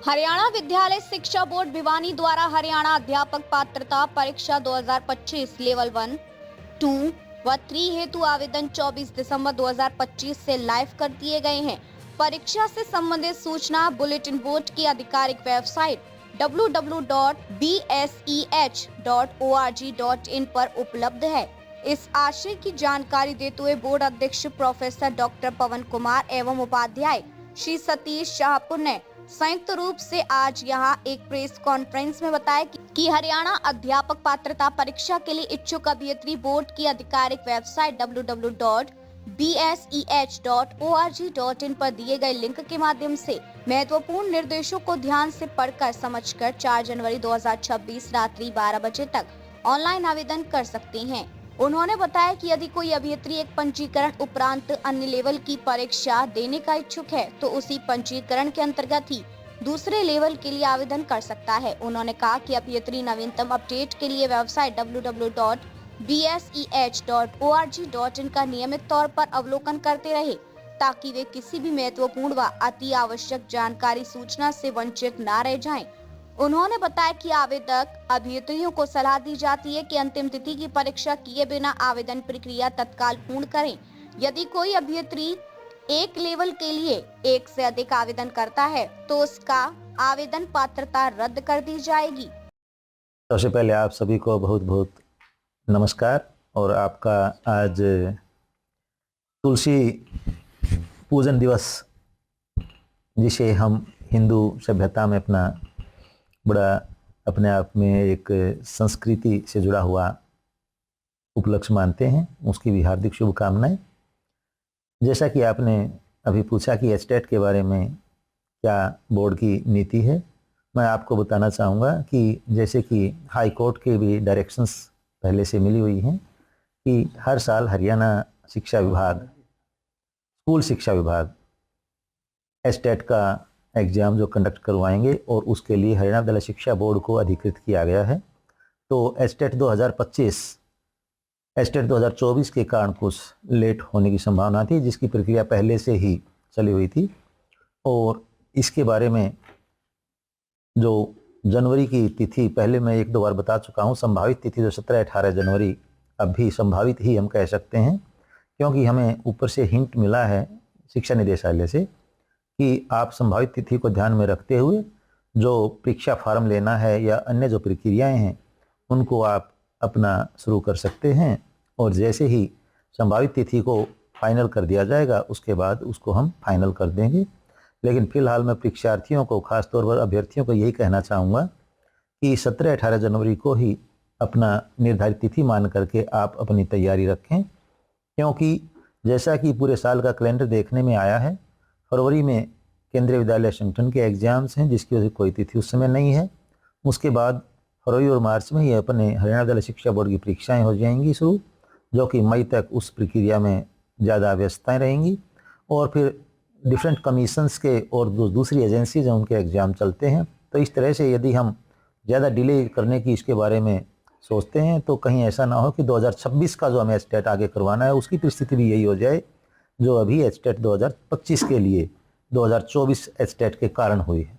हरियाणा विद्यालय शिक्षा बोर्ड भिवानी द्वारा हरियाणा अध्यापक पात्रता परीक्षा 2025 लेवल 1, 2 व 3 हेतु आवेदन 24 दिसंबर 2025 से लाइव कर दिए गए हैं। परीक्षा से संबंधित सूचना बुलेटिन बोर्ड की आधिकारिक वेबसाइट www.bseh.org.in पर उपलब्ध है। इस आशय की जानकारी देते हुए बोर्ड अध्यक्ष प्रोफेसर डॉक्टर पवन कुमार एवं उपाध्याय श्री सतीश शाहपुर ने संयुक्त रूप से आज यहां एक प्रेस कॉन्फ्रेंस में बताया कि हरियाणा अध्यापक पात्रता परीक्षा के लिए इच्छुक अभ्यर्थी बोर्ड की आधिकारिक वेबसाइट www.bseh.org.in पर दिए गए लिंक के माध्यम से महत्वपूर्ण निर्देशों को ध्यान से पढ़कर समझकर 4 जनवरी 2026 रात्रि 12 बजे तक ऑनलाइन आवेदन कर सकते हैं। उन्होंने बताया कि यदि कोई अभ्यर्थी एक पंजीकरण उपरांत अन्य लेवल की परीक्षा देने का इच्छुक है तो उसी पंजीकरण के अंतर्गत ही दूसरे लेवल के लिए आवेदन कर सकता है। उन्होंने कहा कि अभ्यर्थी नवीनतम अपडेट के लिए वेबसाइट www.bseh.org.in का नियमित तौर पर अवलोकन करते रहे ताकि वे किसी भी महत्वपूर्ण व अति आवश्यक जानकारी सूचना से वंचित न रह जाएं। उन्होंने बताया कि आवेदक अभ्यर्थियों को सलाह दी जाती है कि अंतिम तिथि की परीक्षा किए बिना आवेदन प्रक्रिया तत्काल पूर्ण करें। यदि कोई अभ्यर्थी एक लेवल के लिए एक से अधिक आवेदन करता है तो उसका आवेदन पात्रता रद्द कर दी जाएगी। सबसे पहले आप सभी को बहुत बहुत नमस्कार। और आपका आज तुलसी पूजन दिवस, जिसे हम हिंदू सभ्यता में बड़ा अपने आप में एक संस्कृति से जुड़ा हुआ उपलक्ष्य मानते हैं, उसकी भी हार्दिक शुभकामनाएं। जैसा कि आपने अभी पूछा कि एचटेट के बारे में क्या बोर्ड की नीति है, मैं आपको बताना चाहूँगा कि जैसे कि हाई कोर्ट के भी डायरेक्शंस पहले से मिली हुई हैं कि हर साल हरियाणा शिक्षा विभाग, स्कूल शिक्षा विभाग एचटेट का एग्ज़ाम जो कंडक्ट करवाएंगे और उसके लिए हरियाणा विद्यालय शिक्षा बोर्ड को अधिकृत किया गया है। तो एचटेट 2024 के कारण कुछ लेट होने की संभावना थी, जिसकी प्रक्रिया पहले से ही चली हुई थी। और इसके बारे में जो जनवरी की तिथि पहले मैं 1-2 बार बता चुका हूँ, संभावित तिथि जो 17-18 जनवरी अब भी संभावित ही हम कह सकते हैं, क्योंकि हमें ऊपर से हिंट मिला है शिक्षा निदेशालय से कि आप संभावित तिथि को ध्यान में रखते हुए जो परीक्षा फार्म लेना है या अन्य जो प्रक्रियाएं हैं उनको आप अपना शुरू कर सकते हैं। और जैसे ही संभावित तिथि को फाइनल कर दिया जाएगा उसके बाद उसको हम फाइनल कर देंगे। लेकिन फिलहाल मैं परीक्षार्थियों को, खासतौर पर अभ्यर्थियों को यही कहना चाहूँगा कि 17-18 जनवरी को ही अपना निर्धारित तिथि मान करके आप अपनी तैयारी रखें, क्योंकि जैसा कि पूरे साल का कैलेंडर देखने में आया है, फरवरी में केंद्रीय विद्यालय संगठन के एग्ज़ाम्स हैं जिसकी वजह से कोई तिथि उस समय नहीं है। उसके बाद फरवरी और मार्च में ही अपने हरियाणा विद्यालय शिक्षा बोर्ड की परीक्षाएं हो जाएंगी शुरू, जो कि मई तक उस प्रक्रिया में ज़्यादा व्यस्तताएँ रहेंगी। और फिर डिफरेंट कमीशंस के और जो दूसरी एजेंसीज हैं उनके एग्ज़ाम चलते हैं। तो इस तरह से यदि हम ज़्यादा डिले करने की इसके बारे में सोचते हैं तो कहीं ऐसा ना हो कि 2026 का जो हमें एचटेट आगे करवाना है उसकी परिस्थिति भी यही हो जाए जो अभी एचटेट 2025 के लिए 2024 एचटेट के कारण हुई है।